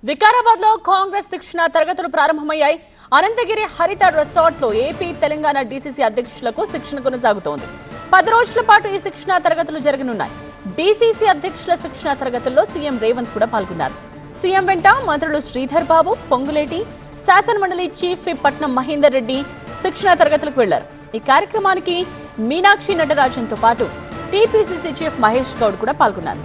వికారాబాద్ లో కాంగ్రెస్ శిక్షణ తరగతులు ప్రారంభమయ్యాయి. అనంతగిరి హరిత రిసార్ట్ లో ఏపీ తెలంగాణ డీసీసీ అధ్యక్షులకు శిక్షణ కొనసాగుతోంది. 10 రోజుల పాటు ఈ శిక్షణ తరగతులు జరగనున్నాయి. డీసీసీ అధ్యక్షుల శిక్షణ తరగతుల్లో సీఎం రేవంత్ కూడా పాల్గొన్నారు. సీఎం వెంట మంత్రులు శ్రీధర్ బాబు, పొంగులేటి, శాసనమండలి చీఫ్ విప్ పట్నం మహేందర్ రెడ్డి శిక్షణ తరగతులకు వెళ్లారు. ఈ కార్యక్రమానికి మీనాక్షి నటరాజన్ తో పాటు టీపీసీసీ చీఫ్ మహేష్ గౌడ్ కూడా పాల్గొన్నారు.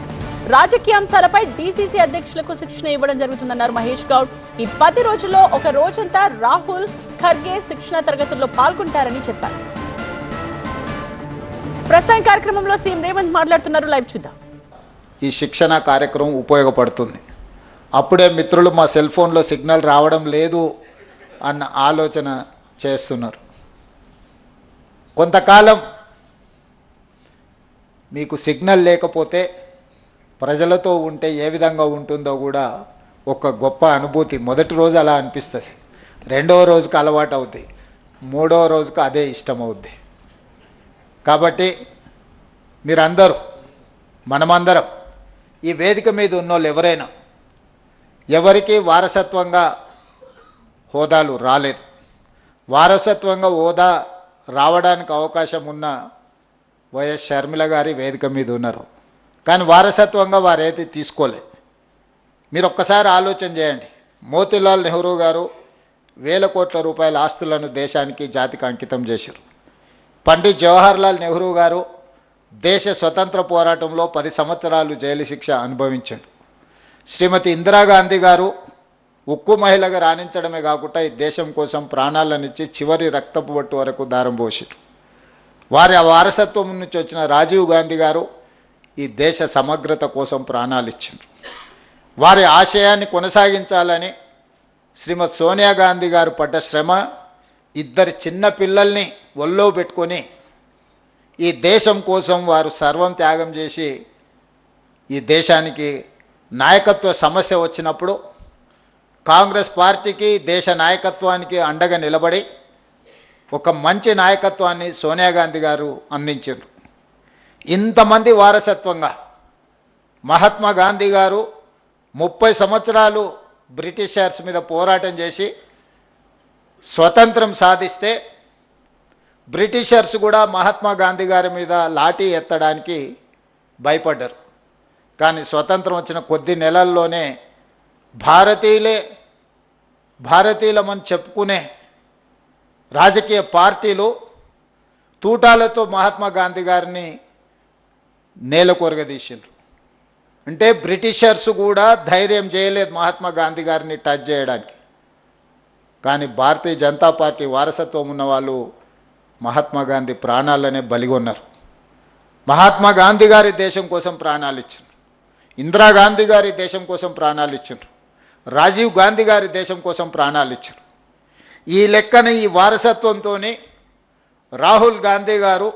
రాజకీయ అంశాలపై డీసీసీ అధ్యక్షులకు శిక్షణ ఇవ్వడం జరుగుతుందన్నారు మహేష్ గౌడ్. ఈ 10 రోజుల్లో ఒక రోజంతా రాహుల్ ఖర్గే శిక్షణ తరగతుల్లో పాల్గొంటారని చెప్పారు. ప్రస్తుతం కార్యక్రమంలో సీఎం రేవంత్ మాట్లాడుతున్నారు. లైవ్ చూద్దాం. ఈ శిక్షణ కార్యక్రమం ఉపయోగపడుతుంది. అప్పుడే మిత్రులు మా సెల్ ఫోన్లో సిగ్నల్ రావడం లేదు అన్న ఆలోచన చేస్తున్నారు. కొంతకాలం మీకు సిగ్నల్ లేకపోతే ప్రజలతో ఉంటే ఏ విధంగా ఉంటుందో కూడా ఒక గొప్ప అనుభూతి. మొదటి రోజు అలా అనిపిస్తుంది, రెండవ రోజుకు అలవాటు అవుద్ది, మూడవ రోజుకు అదే ఇష్టం అవుద్ది. కాబట్టి మీరందరూ, మనమందరం, ఈ వేదిక మీద ఉన్నోళ్ళు ఎవరైనా, ఎవరికి వారసత్వంగా హోదాలు రాలేదు. వారసత్వంగా హోదా రావడానికి అవకాశం ఉన్న వైఎస్ షర్మిల గారి వేదిక మీద ఉన్నారు. కానీ వారసత్వంగా వారైతే తీసుకోలేదు. మీరు ఒక్కసారి ఆలోచన చేయండి. మోతీలాల్ నెహ్రూ గారు వేల కోట్ల రూపాయల ఆస్తులను దేశానికి, జాతికి అంకితం చేశారు. పండిత్ జవహర్లాల్ నెహ్రూ గారు దేశ స్వతంత్ర పోరాటంలో 10 సంవత్సరాలు జైలు శిక్ష అనుభవించారు. శ్రీమతి ఇందిరాగాంధీ గారు ఉక్కు మహిళగా రాణించడమే కాకుండా ఈ దేశం కోసం ప్రాణాలనిచ్చి చివరి రక్తపు బొట్టు వరకు దారం పోసారు. వారి వారసత్వం నుంచి వచ్చిన రాజీవ్ గాంధీ గారు ఈ దేశ సమగ్రత కోసం ప్రాణాలు ఇచ్చారు. వారి ఆశయాన్ని కొనసాగించాలని శ్రీమతి సోనియా గాంధీ గారు పడ్డ శ్రమ, 2 చిన్న పిల్లల్ని ఒళ్ళో పెట్టుకొని ఈ దేశం కోసం వారు సర్వం త్యాగం చేసి ఈ దేశానికి నాయకత్వ సమస్య వచ్చినప్పుడు కాంగ్రెస్ పార్టీకి, దేశ నాయకత్వానికి అండగా నిలబడి ఒక మంచి నాయకత్వాన్ని సోనియా గాంధీ గారు అందించారు. ఇంతమంది వారసత్వంగా మహాత్మా గాంధీ గారు 30 సంవత్సరాలు బ్రిటిషర్స్ మీద పోరాటం చేసి స్వతంత్రం సాధిస్తే బ్రిటిషర్స్ కూడా మహాత్మా గాంధీ గారి మీద లాఠీ ఎత్తడానికి భయపడ్డారు. కానీ స్వతంత్రం వచ్చిన కొద్ది నెలల్లోనే భారతీయులమని చెప్పుకునే రాజకీయ పార్టీలు తూటాలతో మహాత్మా గాంధీ గారిని నేలకొరగదీసిండ్రు. అంటే బ్రిటిషర్స్ కూడా ధైర్యం చేయలేదు మహాత్మా గాంధీ గారిని టచ్ చేయడానికి. కానీ భారతీయ జనతా పార్టీ వారసత్వం ఉన్న వాళ్ళు మహాత్మా గాంధీ ప్రాణాలనే బలిగొన్నారు. మహాత్మా గాంధీ గారి దేశం కోసం ప్రాణాలు ఇచ్చారు. ఇందిరాగాంధీ గారి దేశం కోసం ప్రాణాలు ఇచ్చారు. రాజీవ్ గాంధీ గారి దేశం కోసం ప్రాణాలు ఇచ్చారు. ఈ లెక్కన ఈ వారసత్వంతో రాహుల్ గాంధీ గారు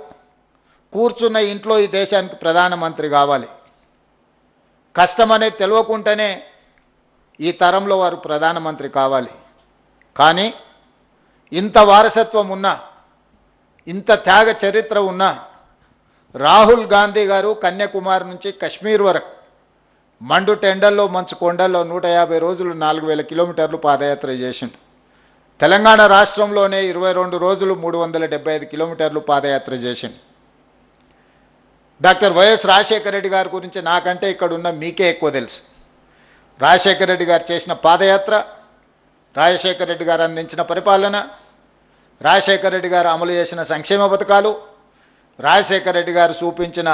కూర్చున్న ఇంట్లో ఈ దేశానికి ప్రధానమంత్రి కావాలి. కష్టమనే తెలియకుండానే ఈ తరంలో వారు ప్రధానమంత్రి కావాలి. కానీ ఇంత వారసత్వం ఉన్నా, ఇంత త్యాగ చరిత్ర ఉన్నా రాహుల్ గాంధీ గారు కన్యాకుమారి నుంచి కశ్మీర్ వరకు మండు టెండల్లో, మంచు కొండల్లో 150 రోజులు 4000 కిలోమీటర్లు పాదయాత్ర చేసిండు. తెలంగాణ రాష్ట్రంలోనే 22 రోజులు 375 కిలోమీటర్లు పాదయాత్ర చేసిండు. డాక్టర్ వైఎస్ రాజశేఖర రెడ్డి గారి గురించి నాకంటే ఇక్కడ ఉన్న మీకే ఎక్కువ తెలుసు. రాజశేఖర రెడ్డి గారు చేసిన పాదయాత్ర, రాజశేఖర రెడ్డి గారు అందించిన పరిపాలన, రాజశేఖర రెడ్డి గారు అమలు చేసిన సంక్షేమ పథకాలు, రాజశేఖర రెడ్డి గారు చూపించిన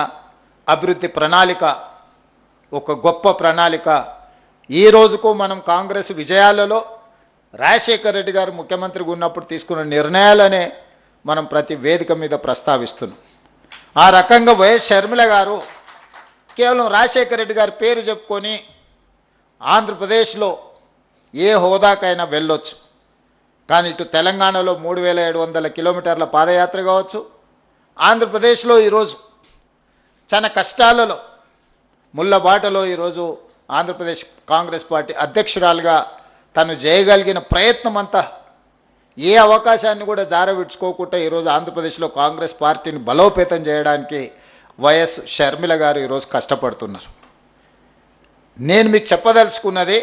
అభివృద్ధి ప్రణాళిక ఒక గొప్ప ప్రణాళిక. ఈ రోజుకు మనం కాంగ్రెస్ విజయాలలో రాజశేఖర రెడ్డి గారు ముఖ్యమంత్రిగా ఉన్నప్పుడు తీసుకున్న నిర్ణయాలనే మనం ప్రతి వేదిక మీద ప్రస్తావిస్తున్నాం. ఆ రకంగా వైఎస్ షర్మిల గారు కేవలం రాజశేఖర రెడ్డి గారి పేరు చెప్పుకొని ఆంధ్రప్రదేశ్లో ఏ హోదాకైనా వెళ్ళొచ్చు. కానీ ఇటు తెలంగాణలో 3700 కిలోమీటర్ల పాదయాత్ర కావచ్చు, ఆంధ్రప్రదేశ్లో ఈరోజు చాలా కష్టాలలో ముళ్ళబాటలో ఈరోజు ఆంధ్రప్రదేశ్ కాంగ్రెస్ పార్టీ అధ్యక్షురాలుగా తను చేయగలిగిన ప్రయత్నం అంతా, ఏ అవకాశాన్ని కూడా జారవిడ్చుకోకుండా ఈరోజు ఆంధ్రప్రదేశ్లో కాంగ్రెస్ పార్టీని బలోపేతం చేయడానికి వైఎస్ షర్మిల గారు ఈరోజు కష్టపడుతున్నారు. నేను మీకు చెప్పదలుచుకున్నది,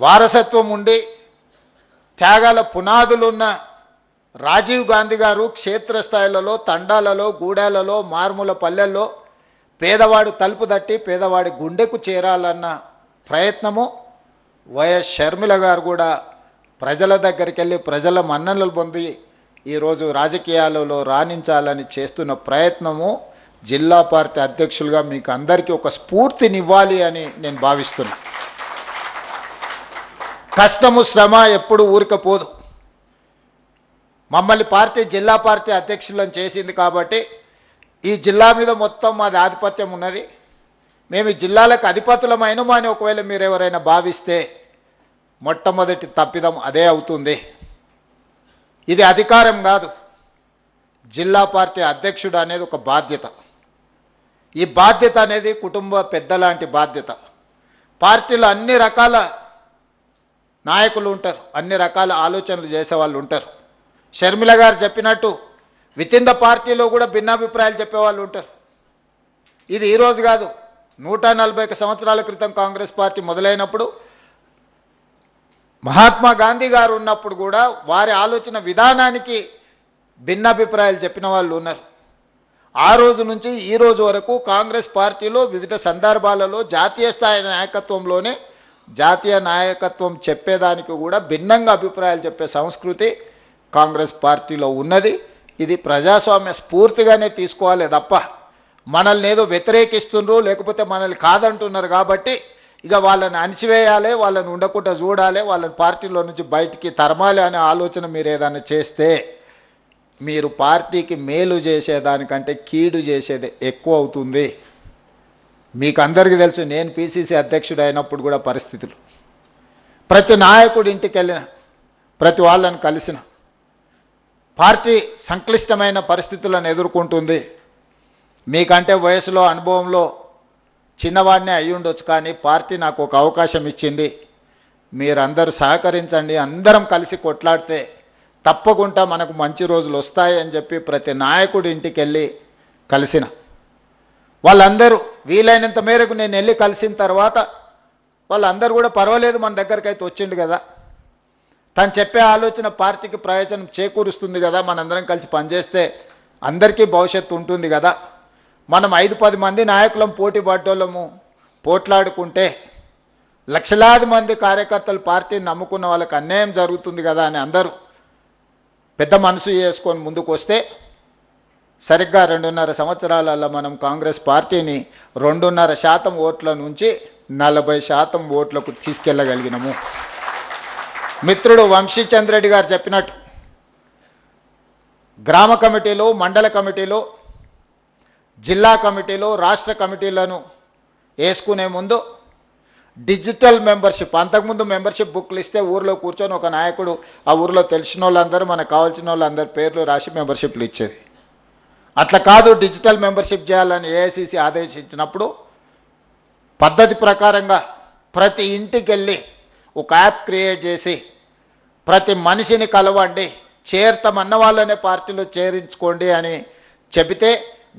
వారసత్వం ఉండి త్యాగాల పునాదులున్న రాజీవ్ గాంధీ గారు క్షేత్రస్థాయిలలో, తండాలలో, గూడాలలో, మారుమూల పల్లెల్లో పేదవాడు తలుపు తట్టి పేదవాడి గుండెకు చేరాలన్న ప్రయత్నము వైఎస్ షర్మిల గారు కూడా ప్రజల దగ్గరికి వెళ్ళి ప్రజల మన్ననలు పొంది ఈరోజు రాజకీయాలలో రాణించాలని చేస్తున్న ప్రయత్నము జిల్లా పార్టీ అధ్యక్షులుగా మీకు అందరికీ ఒక స్ఫూర్తినివ్వాలి అని నేను భావిస్తున్నా. కష్టము శ్రమ ఎప్పుడు ఊరికపోదు. మమ్మల్ని జిల్లా పార్టీ అధ్యక్షులను చేసింది కాబట్టి ఈ జిల్లా మీద మొత్తం మాది ఆధిపత్యం ఉన్నది. మేము ఈ జిల్లాలకు అధిపతులమైనమా అని ఒకవేళ మీరు ఎవరైనా భావిస్తే మొట్టమొదటి తప్పిదం అదే అవుతుంది. ఇది అధికారం కాదు. జిల్లా పార్టీ అధ్యక్షుడు అనేది ఒక బాధ్యత. ఈ బాధ్యత అనేది కుటుంబ పెద్దలాంటి బాధ్యత. పార్టీలో అన్ని రకాల నాయకులు ఉంటారు, అన్ని రకాల ఆలోచనలు చేసేవాళ్ళు ఉంటారు. షర్మిల గారు చెప్పినట్టు వితిన్ ద పార్టీలో కూడా భిన్నాభిప్రాయాలు చెప్పేవాళ్ళు ఉంటారు. ఇది ఈరోజు కాదు, 141 సంవత్సరాల క్రితం కాంగ్రెస్ పార్టీ మొదలైనప్పుడు మహాత్మా గాంధీ గారు ఉన్నప్పుడు కూడా వారి ఆలోచన విధానానికి భిన్నాభిప్రాయాలు చెప్పిన వాళ్ళు ఉన్నారు. ఆ రోజు నుంచి ఈ రోజు వరకు కాంగ్రెస్ పార్టీలో వివిధ సందర్భాలలో జాతీయ స్థాయి నాయకత్వంలోనే జాతీయ నాయకత్వం చెప్పేదానికి కూడా భిన్నంగా అభిప్రాయాలు చెప్పే సంస్కృతి కాంగ్రెస్ పార్టీలో ఉన్నది. ఇది ప్రజాస్వామ్య స్ఫూర్తిగానే తీసుకోవాలి తప్ప మనల్ని ఏదో వ్యతిరేకిస్తుండ్రు లేకపోతే మనల్ని కాదంటున్నారు కాబట్టి ఇక వాళ్ళని అణిచివేయాలి, వాళ్ళని ఉండకుండా చూడాలి, వాళ్ళని పార్టీలో నుంచి బయటికి తరమాలి అనే ఆలోచన మీరు ఏదైనా చేస్తే మీరు పార్టీకి మేలు చేసేదానికంటే కీడు చేసేది ఎక్కువ అవుతుంది. మీకు అందరికీ తెలుసు, నేను పిసిసి అధ్యక్షుడు అయినప్పుడు కూడా పరిస్థితులు ప్రతి నాయకుడి ఇంటికి వెళ్ళిన, ప్రతి వాళ్ళని కలిసిన, పార్టీ సంక్లిష్టమైన పరిస్థితులను ఎదుర్కొంటుంది. మీకంటే వయసులో అనుభవంలో చిన్నవాడినే అయి ఉండొచ్చు, కానీ పార్టీ నాకు ఒక అవకాశం ఇచ్చింది. మీరందరూ సహకరించండి, అందరం కలిసి కొట్లాడితే తప్పకుండా మనకు మంచి రోజులు వస్తాయి అని చెప్పి ప్రతి నాయకుడి ఇంటికి వెళ్ళి కలిసిన వాళ్ళందరూ వీలైనంత మేరకు నేను వెళ్ళి కలిసిన తర్వాత వాళ్ళందరూ కూడా పర్వాలేదు, మన దగ్గరికి అయితే వచ్చిండు కదా, తను చెప్పే ఆలోచన పార్టీకి ప్రయోజనం చేకూరుస్తుంది కదా, మనందరం కలిసి పనిచేస్తే అందరికీ భవిష్యత్తు ఉంటుంది కదా, మనం 5-10 మంది నాయకులం పోటీ పడ్డోళ్ళము పోట్లాడుకుంటే లక్షలాది మంది కార్యకర్తలు పార్టీని నమ్ముకున్న వాళ్ళకి అన్యాయం జరుగుతుంది కదా అని అందరూ పెద్ద మనసు చేసుకొని ముందుకు వస్తే సరిగ్గా 2.5 సంవత్సరాలలో మనం కాంగ్రెస్ పార్టీని 2.5% ఓట్ల నుంచి 40% ఓట్లకు తీసుకెళ్ళగలిగినాము. మిత్రుడు వంశీచంద్రెడ్డి గారు చెప్పినట్టు గ్రామ కమిటీలు, మండల కమిటీలు, జిల్లా కమిటీలు, రాష్ట్ర కమిటీలను వేసుకునే ముందు డిజిటల్ మెంబర్షిప్, అంతకుముందు మెంబర్షిప్ బుక్లు ఇస్తే ఊర్లో కూర్చొని ఒక నాయకుడు ఆ ఊర్లో తెలిసిన వాళ్ళందరూ మనకు కావాల్సిన వాళ్ళందరి పేర్లు రాసి మెంబర్షిప్లు ఇచ్చేది. అట్లా కాదు, డిజిటల్ మెంబర్షిప్ చేయాలని ఏఐసిసి ఆదేశించినప్పుడు పద్ధతి ప్రకారంగా ప్రతి ఇంటికి వెళ్ళి ఒక యాప్ క్రియేట్ చేసి ప్రతి మనిషిని కలవండి, చేరతామన్న వాళ్ళనే పార్టీలో చేరించుకోండి అని చెబితే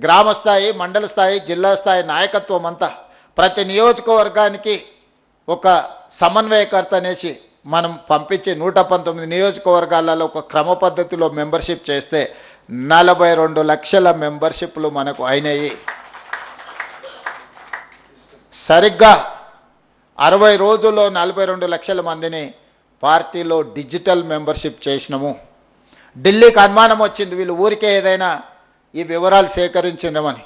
గ్రామ స్థాయి, మండల స్థాయి, జిల్లా స్థాయి నాయకత్వం అంతా ప్రతి నియోజకవర్గానికి ఒక సమన్వయకర్త అనేసి మనం పంపించి 119 నియోజకవర్గాలలో ఒక క్రమ పద్ధతిలో మెంబర్షిప్ చేస్తే 42 లక్షల మెంబర్షిప్లు మనకు అయినాయి. సరిగ్గా 60 రోజుల్లో 42 లక్షల మందిని పార్టీలో డిజిటల్ మెంబర్షిప్ చేసినాము. ఢిల్లీకి అనుమానం వచ్చింది, వీళ్ళు ఊరికే ఏదైనా ఈ వివరాలు సేకరించినామని.